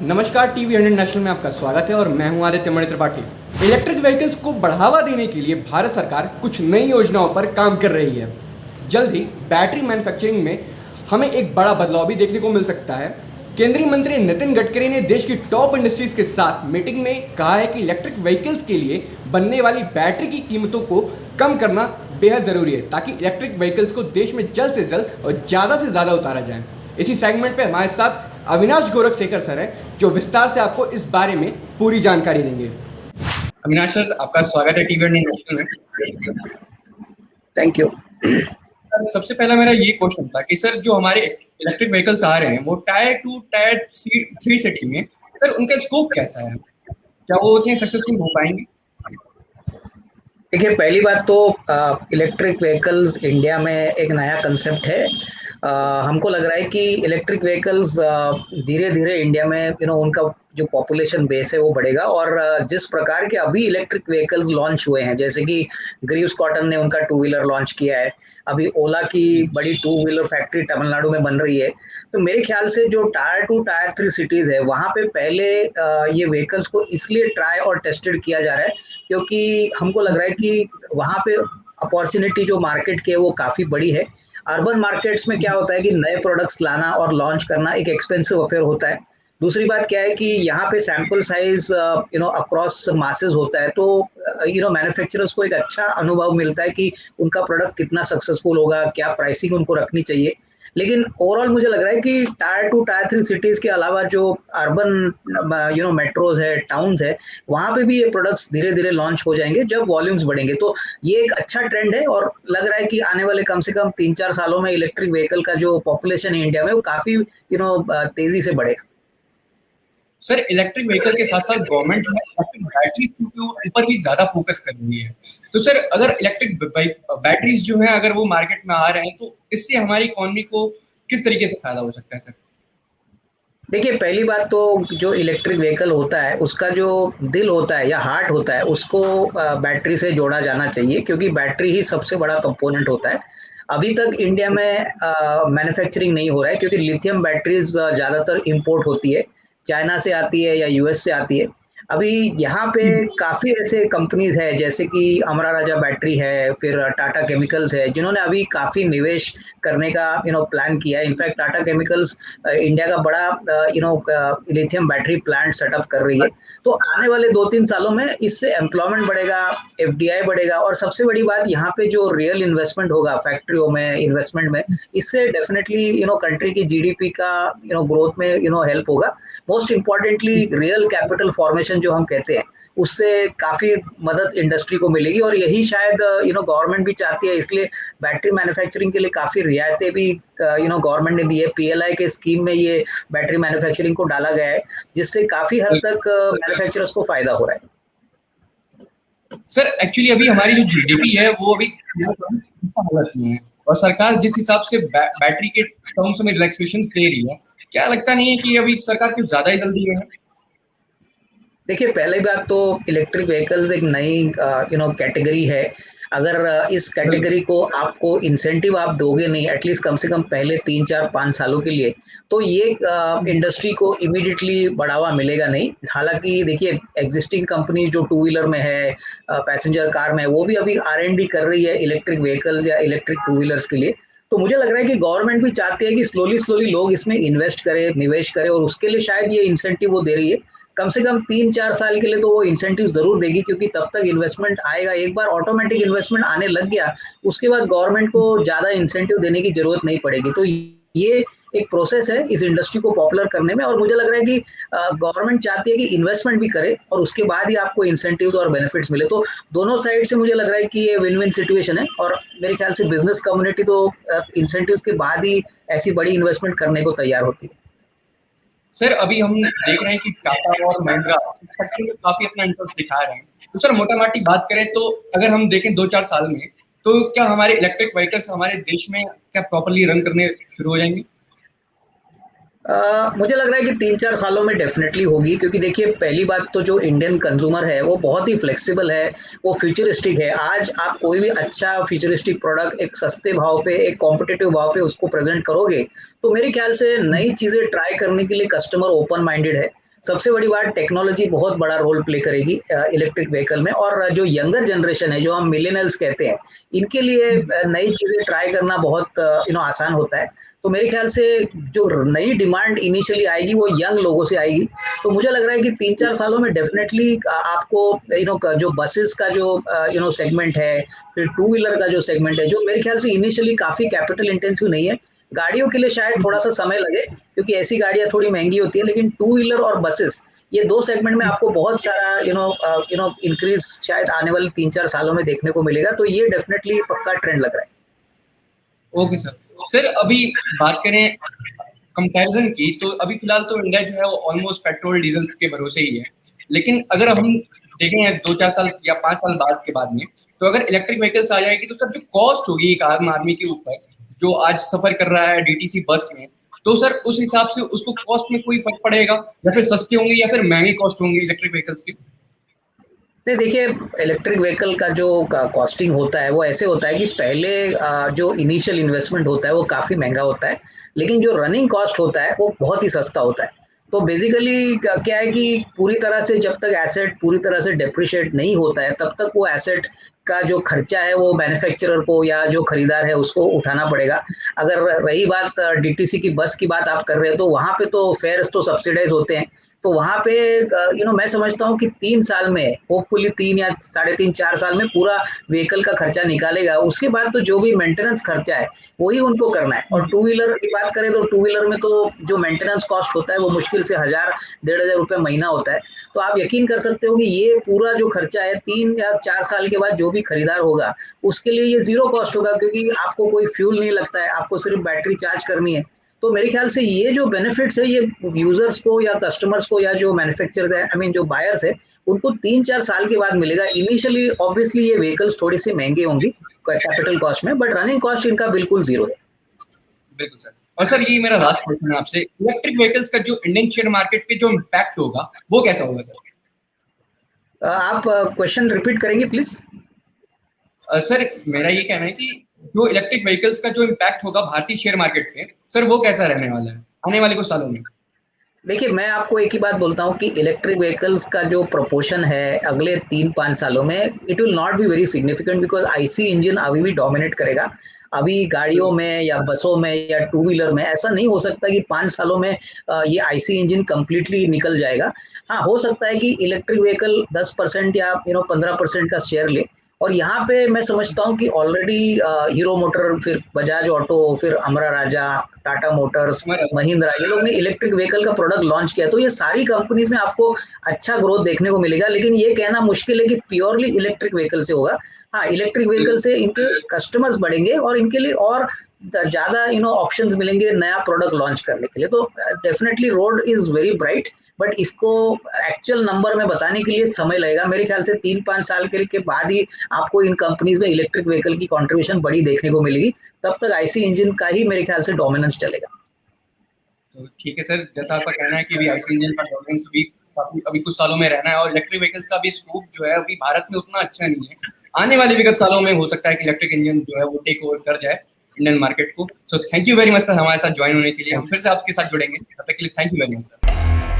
नमस्कार, TV 100 national में आपका स्वागत है और मैं हूं आदित्य मणि त्रिपाठी। इलेक्ट्रिक व्हीकल्स को बढ़ावा देने के लिए भारत सरकार कुछ नई योजनाओं पर काम कर रही है। जल्द ही बैटरी मैन्युफैक्चरिंग में हमें एक बड़ा बदलाव भी देखने को मिल सकता है। केंद्रीय मंत्री नितिन गडकरी ने देश की टॉप इंडस्ट्रीज के साथ मीटिंग में कहा है कि इलेक्ट्रिक व्हीकल्स के लिए बनने वाली बैटरी की कीमतों को कम करना बेहद ज़रूरी है ताकि इलेक्ट्रिक व्हीकल्स को देश में जल्द से जल्द और ज़्यादा से ज़्यादा उतारा जाए। इसी सेगमेंट पे हमारे साथ अविनाश गोरखशेखर सर हैं जो विस्तार से आपको इस बारे में पूरी जानकारी देंगे। अविनाश सर, आपका स्वागत है टीवी नेशनल में। Thank you. सबसे पहला मेरा ये क्वेश्चन था कि सर जो हमारे इलेक्ट्रिक व्हीकल्स आ रहे हैं वो टायर 2 टायर 3 सिटी में सर उनका स्कोप कैसा है, क्या वो उतने सक्सेसफुल हो पाएंगे? देखिए, पहली बात तो इलेक्ट्रिक व्हीकल्स इंडिया में एक नया कंसेप्ट है। हमको लग रहा है कि इलेक्ट्रिक व्हीकल्स धीरे धीरे इंडिया में उनका जो पॉपुलेशन बेस है वो बढ़ेगा और जिस प्रकार के अभी इलेक्ट्रिक व्हीकल्स लॉन्च हुए हैं, जैसे कि ग्रीव्स कॉटन ने उनका 2 व्हीलर लॉन्च किया है, अभी ओला की बड़ी 2 व्हीलर फैक्ट्री तमिलनाडु में बन रही है। तो मेरे ख्याल से जो टायर 2 टायर 3 सिटीज है वहाँ पे पहले ये व्हीकल्स को इसलिए ट्राई और टेस्टेड किया जा रहा है क्योंकि हमको लग रहा है कि वहाँ पे अपॉर्चुनिटी जो मार्केट की है वो काफ़ी बड़ी है। अर्बन मार्केट्स में क्या होता है कि नए प्रोडक्ट्स लाना और लॉन्च करना एक एक्सपेंसिव अफेयर होता है। दूसरी बात क्या है कि यहाँ पे सैंपल साइज अक्रॉस मासेस होता है, तो मैन्युफैक्चरर्स को एक अच्छा अनुभव मिलता है कि उनका प्रोडक्ट कितना सक्सेसफुल होगा, क्या प्राइसिंग उनको रखनी चाहिए। लेकिन ओवरऑल मुझे लग रहा है कि टायर 2 टायर 3 सिटीज के अलावा जो अर्बन मेट्रोज है, टाउन्स है, वहाँ पे भी ये प्रोडक्ट्स धीरे धीरे लॉन्च हो जाएंगे जब वॉल्यूम्स बढ़ेंगे। तो ये एक अच्छा ट्रेंड है और लग रहा है कि आने वाले कम से कम 3-4 सालों में इलेक्ट्रिक व्हीकल का जो पॉपुलेशन है इंडिया में वो काफी तेजी से बढ़ेगा। सर इलेक्ट्रिक व्हीकल के साथ साथ गवर्नमेंट है इलेक्ट्रिक बैटरीज के ऊपर भी ज्यादा फोकस कर रही है। तो सर अगर इलेक्ट्रिक बैटरीज जो है अगर वो मार्केट में आ रहे हैं तो इससे हमारी इकोनॉमी को किस तरीके से फायदा हो सकता है सर? देखिए, पहली बात तो जो इलेक्ट्रिक व्हीकल होता है उसका जो दिल होता है या हार्ट होता है उसको बैटरी से जोड़ा जाना चाहिए क्योंकि बैटरी ही सबसे बड़ा कंपोनेंट होता है। अभी तक इंडिया में मैन्युफैक्चरिंग नहीं हो रहा है क्योंकि लिथियम बैटरीज ज़्यादातर इंपोर्ट होती है, चाइना से आती है या यूएस से आती है। अभी यहाँ पे काफ़ी ऐसे कंपनीज है जैसे कि अमरा राजा बैटरी है, फिर टाटा केमिकल्स है, जिन्होंने अभी काफ़ी निवेश करने का प्लान किया है। इनफैक्ट टाटा केमिकल्स इंडिया का बड़ा लिथियम बैटरी प्लांट सेटअप कर रही है। तो आने वाले 2-3 सालों में इससे एम्प्लॉयमेंट बढ़ेगा, एफडीआई बढ़ेगा और सबसे बड़ी बात यहाँ पे जो रियल इन्वेस्टमेंट होगा फैक्ट्रियों में, इन्वेस्टमेंट में, इससे डेफिनेटली कंट्री की जीडीपी का ग्रोथ में हेल्प होगा। Most importantly real capital formation जो हम कहते हैं उससे काफी मदद इंडस्ट्री को मिलेगी और यही शायद गवर्नमेंट भी चाहती है। इसलिए बैटरी मैन्युफैक्चरिंग के लिए काफी रियायतें भी गवर्नमेंट ने दी है। पीएलआई के स्कीम में ये बैटरी मैन्युफैक्चरिंग को डाला गया है जिससे काफी हद तक मैन्युफैक्चरर्स को फायदा हो रहा है। सर एक्चुअली अभी हमारी जो जीडीपी है वो अभी हालत में है और सरकार जिस हिसाब से बैटरी के टर्म्स में रिलैक्सेशन दे रही है, क्या लगता नहीं है कि अभी सरकार कुछ ज्यादा ही जल्दी में है? देखिए, पहली बात तो इलेक्ट्रिक व्हीकल्स एक नई कैटेगरी है। अगर इस कैटेगरी को आपको इंसेंटिव आप दोगे नहीं एटलीस्ट कम से कम पहले 3-4-5 सालों के लिए, तो ये इंडस्ट्री को इमीडिएटली बढ़ावा मिलेगा नहीं। हालांकि देखिए, एग्जिस्टिंग कंपनी जो 2 व्हीलर में है, पैसेंजर कार में है, वो भी अभी R&D कर रही है इलेक्ट्रिक व्हीकल्स या इलेक्ट्रिक 2 व्हीलर्स के लिए। तो मुझे लग रहा है कि गवर्नमेंट भी चाहती है कि स्लोली स्लोली लोग इसमें इन्वेस्ट करें, निवेश करें और उसके लिए शायद ये इंसेंटिव वो दे रही है। कम से कम 3-4 साल के लिए तो वो इंसेंटिव जरूर देगी क्योंकि तब तक इन्वेस्टमेंट आएगा। एक बार ऑटोमेटिक इन्वेस्टमेंट आने लग गया उसके बाद गवर्नमेंट को ज्यादा इंसेंटिव देने की जरूरत नहीं पड़ेगी। तो ये एक प्रोसेस है इस इंडस्ट्री को पॉपुलर करने में और मुझे लग रहा है कि गवर्नमेंट चाहती है कि इन्वेस्टमेंट भी करे और उसके बाद ही आपको इंसेंटिव्स और बेनिफिट्स मिले। तो दोनों साइड से मुझे लग रहा है कि ये विन विन सिचुएशन है और मेरे ख्याल से बिजनेस कम्युनिटी तो इंसेंटिव्स के बाद ही ऐसी बड़ी इन्वेस्टमेंट करने को तैयार होती है। सर अभी हम देख रहे हैं कि टाटा और महिंद्रा सेक्टर में काफी अपना इंटरेस्ट दिखा रहे हैं। तो सर मोटा मोटी बात करें तो अगर हम देखें 2-4 साल में तो क्या हमारे इलेक्ट्रिक व्हीकल्स हमारे देश में क्या प्रॉपर्ली रन करने शुरू हो जाएंगे? मुझे लग रहा है कि 3-4 सालों में डेफिनेटली होगी क्योंकि देखिए, पहली बात तो जो इंडियन कंज्यूमर है वो बहुत ही फ्लेक्सिबल है, वो फ्यूचरिस्टिक है। आज आप कोई भी अच्छा फ्यूचरिस्टिक प्रोडक्ट एक सस्ते भाव पे, एक कॉम्पिटिटिव भाव पे उसको प्रेजेंट करोगे तो मेरे ख्याल से नई चीजें ट्राई करने के लिए कस्टमर ओपन माइंडेड है। सबसे बड़ी बात टेक्नोलॉजी बहुत बड़ा रोल प्ले करेगी इलेक्ट्रिक व्हीकल में, और जो यंगर जनरेशन है, जो हम मिलेनियल्स कहते हैं, इनके लिए नई चीज़ें ट्राई करना बहुत आसान होता है। तो मेरे ख्याल से जो नई डिमांड इनिशियली आएगी वो यंग लोगों से आएगी। तो मुझे लग रहा है कि 3-4 सालों में डेफिनेटली आपको जो बसेस का जो सेगमेंट है, फिर टू व्हीलर का जो सेगमेंट है, जो मेरे ख्याल से इनिशियली काफ़ी कैपिटल इंटेंसिव नहीं है। गाड़ियों के लिए शायद थोड़ा-सा समय लगे, क्योंकि ऐसी गाड़ियाँ थोड़ी महँगी होती है, लेकिन टू व्हीलर और बसेस, ये 2 सेगमेंट में आपको बहुत सारा इंक्रीज़ शायद आने वाले 3-4 सालों में देखने को मिलेगा। तो ये डेफिनेटली पक्का ट्रेंड लग रहा है। Okay sir. सर अभी बात करें कंपैरिजन की, तो अभी फिलहाल तो इंडिया जो है वो ऑलमोस्ट पेट्रोल डीजल के भरोसे ही है। लेकिन अगर हम देखें 2-4 साल या 5 साल बाद के बाद में, तो अगर इलेक्ट्रिक व्हीकल्स आ जाएगी तो सर जो कॉस्ट होगी एक आम आदमी के ऊपर, जो आज सफर कर रहा है डीटीसी बस में, तो सर उस हिसाब से उसको कॉस्ट में कोई फर्क पड़ेगा, या फिर सस्ते होंगे या फिर महंगे कॉस्ट होंगे इलेक्ट्रिक व्हीकल्स के? नहीं, देखिए, इलेक्ट्रिक व्हीकल का जो कॉस्टिंग होता है वो ऐसे होता है कि पहले जो इनिशियल इन्वेस्टमेंट होता है वो काफ़ी महंगा होता है, लेकिन जो रनिंग कॉस्ट होता है वो बहुत ही सस्ता होता है। तो बेसिकली क्या है कि पूरी तरह से जब तक एसेट पूरी तरह से डेप्रिशिएट नहीं होता है, तब तक वो एसेट का जो खर्चा है वो मैन्युफैक्चरर को या जो खरीदार है उसको उठाना पड़ेगा। अगर रही बात डीटीसी की बस की बात आप कर रहे हो, तो वहाँ पे तो फेयर्स तो सब्सिडाइज होते हैं। तो वहाँ पे मैं समझता हूँ कि 3 साल में, होपफुली 3 या साढ़े 3, 4 साल में पूरा व्हीकल का खर्चा निकालेगा। उसके बाद तो जो भी मेंटेनेंस खर्चा है, वही उनको करना है। और टू व्हीलर की बात करें तो टू व्हीलर में तो जो मेंटेनेंस कॉस्ट होता है वो मुश्किल से 1000, 1500 रुपए महीना होता है। तो आप यकीन कर सकते हो कि ये पूरा जो खर्चा है 3 या 4 साल के बाद जो भी खरीदार होगा, उसके लिए ये ज़ीरो कॉस्ट होगा, क्योंकि आपको कोई फ्यूल नहीं लगता है, आपको सिर्फ बैटरी चार्ज करनी है। तो मेरे ख्याल से ये जो बेनिफिट्स है, ये यूजर्स को या कस्टमर्स को या जो मैन्युफैक्चरर्स है, आई मीन जो बायर्स है, उनको 3-4 साल के बाद मिलेगा। इनिशियली ऑब्वियसली ये व्हीकल्स थोड़ी सी महंगी होंगी कैपिटल कॉस्ट में, बट रनिंग कॉस्ट इनका बिल्कुल जीरो है। बिल्कुल सर। और सर ये मेरा लास्ट क्वेश्चन है आपसे, इलेक्ट्रिक व्हीकल्स का जो इंडियन शेयर मार्केट पे जो इम्पैक्ट होगा वो कैसा होगा सर? आप क्वेश्चन रिपीट करेंगे प्लीज? सर मेरा ये कहना है कि जो इलेक्ट्रिक व्हीकल्स का जो इम्पैक्ट होगा भारतीय शेयर मार्केट पे, सर वो कैसा रहने वाला है आने वाले कुछ सालों में? देखिए, मैं आपको एक ही बात बोलता हूँ कि इलेक्ट्रिक व्हीकल्स का जो प्रोपोर्शन है अगले 3-5 सालों में, it will not be very significant, because IC engine अभी भी डोमिनेट करेगा। अभी गाड़ियों में या बसों में या टू व्हीलर में ऐसा नहीं हो सकता कि 5 सालों में ये आईसी इंजन कंप्लीटली निकल जाएगा। हाँ, हो सकता है कि इलेक्ट्रिक व्हीकल 10% या 15% का शेयर ले। और यहाँ पे मैं समझता हूँ कि ऑलरेडी हीरो मोटर, फिर बजाज ऑटो, फिर अमरा राजा, टाटा मोटर्स, हमारा महिंद्रा, ये लोग ने इलेक्ट्रिक व्हीकल का प्रोडक्ट लॉन्च किया। तो ये सारी कंपनीज में आपको अच्छा ग्रोथ देखने को मिलेगा, लेकिन ये कहना मुश्किल है कि प्योरली इलेक्ट्रिक व्हीकल से होगा। हाँ, इलेक्ट्रिक व्हीकल से इनके कस्टमर्स बढ़ेंगे और इनके लिए और ज्यादा ऑप्शंस मिलेंगे नया प्रोडक्ट लॉन्च करने के लिए। तो definitely road is very bright, but इसको एक्चुअल नंबर में बताने के लिए समय लगेगा। मेरे ख्याल से 3-5 साल के बाद ही आपको इन कंपनीज में इलेक्ट्रिक व्हीकल की कंट्रीब्यूशन बड़ी देखने को मिलेगी। तब तक आईसी इंजन का ही मेरे ख्याल से डोमिनेंस चलेगा। तो ठीक है सर, जैसा आपका कहना है कि अभी आईसी इंजन का डोमिनेंस भी काफी अभी कुछ सालों में रहना है, और इलेक्ट्रिक व्हीकल्स का भी स्कोप जो है अभी भारत में उतना अच्छा नहीं है। आने वाले विगत सालों में हो सकता है कि इलेक्ट्रिक इंजन जो है वो टेक ओवर कर जाए इंडियन मार्केट को। So thank you very much sir हमारे साथ ज्वाइन होने के लिए। हम फिर से आपके साथ जुड़ेंगे, तब तक के लिए thank you very much sir.